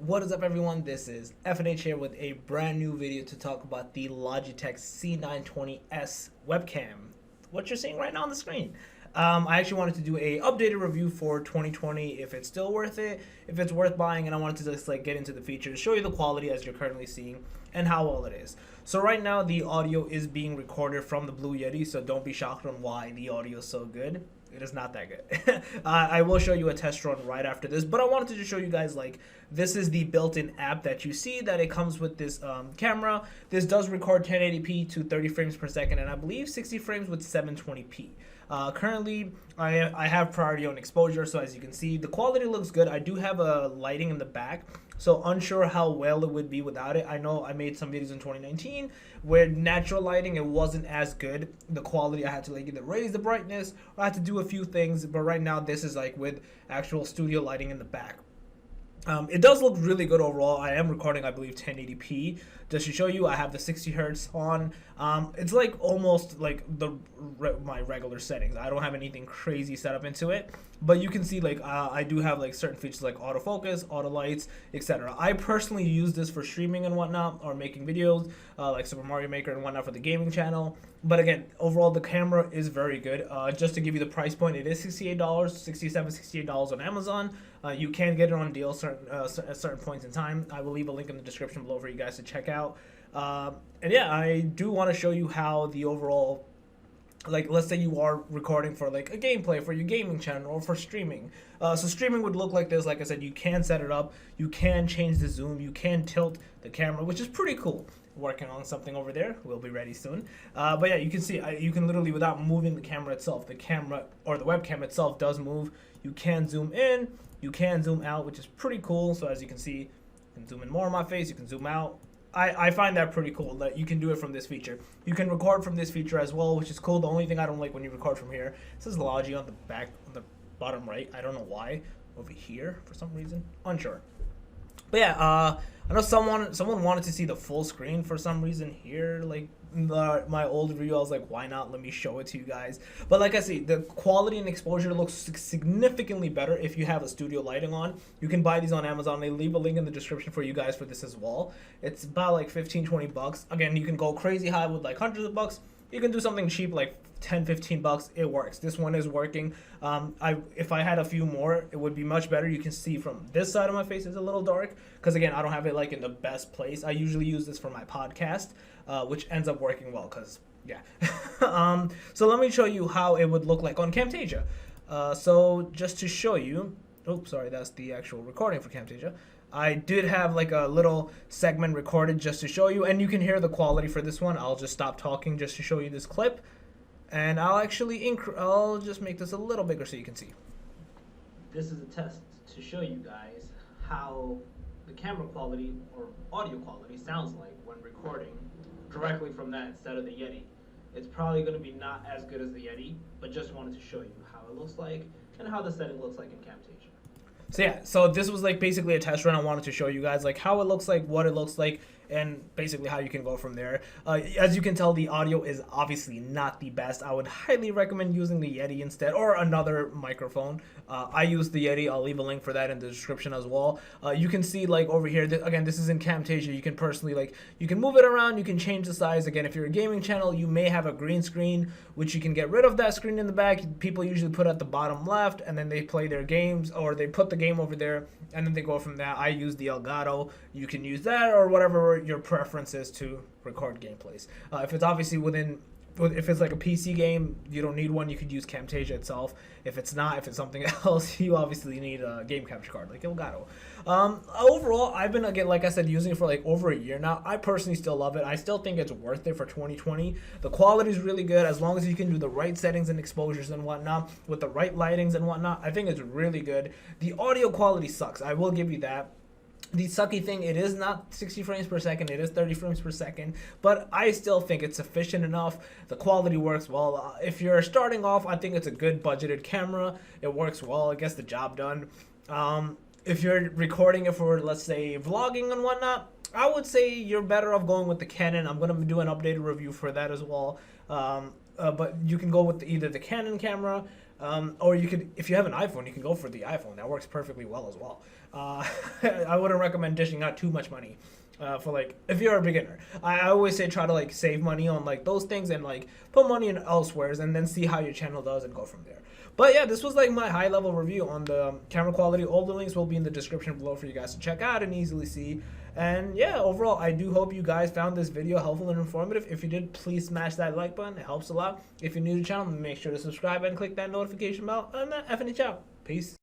What is up, everyone? This is FNH here with a brand new video to talk about the Logitech C920S webcam. What you're seeing right now on the screen. I actually wanted to do a updated review for 2020, if it's still worth it, if it's worth buying, and I wanted to just get into the features, show you the quality as you're currently seeing, and how well it is. So right now the audio is being recorded from the Blue Yeti, so don't be shocked on why the audio is so good. It is not that good. I will show you a test run right after this, but I wanted to just show you guys, this is the built-in app that you see that it comes with this camera. This does record 1080p to 30 frames per second, and I believe 60 frames with 720p. Currently, I have priority on exposure, so as you can see, the quality looks good. I do have a lighting in the back, so unsure how well it would be without it. I know I made some videos in 2019 where natural lighting, it wasn't as good. The quality, I had to either raise the brightness or I had to do a few things, but right now this is with actual studio lighting in the back. It does look really good overall. I am recording, I believe, 1080p. Just to show you, I have the 60 hertz on. It's almost like my regular settings. I don't have anything crazy set up into it, but you can see I do have certain features like autofocus, auto lights, etc. I personally use this for streaming and whatnot, or making videos like Super Mario Maker and whatnot for the gaming channel. But again, overall the camera is very good. Just to give you the price point, it is $68, $67, $68 on Amazon. You can get it on deal at certain points in time. I will leave a link in the description below for you guys to check out. And yeah, I do want to show you how the overall, let's say you are recording for a gameplay for your gaming channel or for streaming. So streaming would look like this. Like I said, you can set it up, you can change the zoom, you can tilt the camera, which is pretty cool. Working on something over there, will be ready soon. But yeah, you can see you can literally, without moving the camera itself, the camera or the webcam itself does move. You can zoom in, you can zoom out, which is pretty cool. So as you can see, you can zoom in more on my face, you can zoom out. I find that pretty cool that you can do it from this feature. You can record from this feature as well, which is cool. The only thing I don't like when you record from here, it says Logi on the back, on the bottom right. I don't know why. Over here for some reason, unsure. But yeah, I know someone wanted to see the full screen for some reason here. My old review, I was like, why not? Let me show it to you guys. But like I see, the quality and exposure looks significantly better if you have a studio lighting on. You can buy these on Amazon. They leave a link in the description for you guys for this as well. It's about 15, 20 bucks. Again, you can go crazy high with hundreds of bucks. You can do something cheap 10, 15 bucks. It works. This one is working. If I had a few more, it would be much better. You can see from this side of my face is a little dark because again, I don't have it in the best place. I usually use this for my podcast, which ends up working well because yeah. So let me show you how it would look like on Camtasia. So just to show you, oops, sorry, that's the actual recording for Camtasia. I did have a little segment recorded just to show you, and you can hear the quality for this one. I'll just stop talking just to show you this clip, and I'll actually I'll just make this a little bigger so you can see. This is a test to show you guys how the camera quality or audio quality sounds like when recording directly from that instead of the Yeti. It's probably going to be not as good as the Yeti, but just wanted to show you how it looks like and how the setting looks like in Camtasia. So yeah, so this was basically a test run. I wanted to show you guys how it looks like, what it looks like, and basically how you can go from there. As you can tell, the audio is obviously not the best. I would highly recommend using the Yeti instead, or another microphone. I use the Yeti. I'll leave a link for that in the description as well. You can see over here, again, this is in Camtasia. You can personally you can move it around. You can change the size. Again, if you're a gaming channel, you may have a green screen, which you can get rid of that screen in the back. People usually put at the bottom left, and then they play their games, or they put the game over there, and then they go from that. I use the Elgato. You can use that or whatever your preference is to record gameplays. If it's obviously if it's a PC game, you don't need one. You could use Camtasia itself. If it's not, if it's something else, you obviously need a game capture card like Elgato. Overall, I've been, again, like I said, using it for over a year now. I personally still love it. I still think it's worth it for 2020. The quality is really good as long as you can do the right settings and exposures and whatnot with the right lightings and whatnot. I think it's really good. The audio quality sucks. I will give you that. The sucky thing, it is not 60 frames per second, it is 30 frames per second, but I still think it's sufficient enough. The quality works well. If you're starting off, I think it's a good budgeted camera. It works well, it gets the job done. If you're recording it for, let's say, vlogging and whatnot, I would say you're better off going with the Canon. I'm going to do an updated review for that as well. But you can go with either the Canon camera Or you could, if you have an iPhone, you can go for the iPhone. That works perfectly well as well. I wouldn't recommend dishing out too much money. For like, if you're a beginner, I always say try to like save money on like those things and like put money in elsewheres and then see how your channel does and go from there. But yeah, this was like my high level review on the camera quality. All the links will be in the description below for you guys to check out and easily see. And yeah, overall, I do hope you guys found this video helpful and informative. If you did, please smash that like button. It helps a lot. If you're new to the channel, make sure to subscribe and click that notification bell. And FNH out. Peace.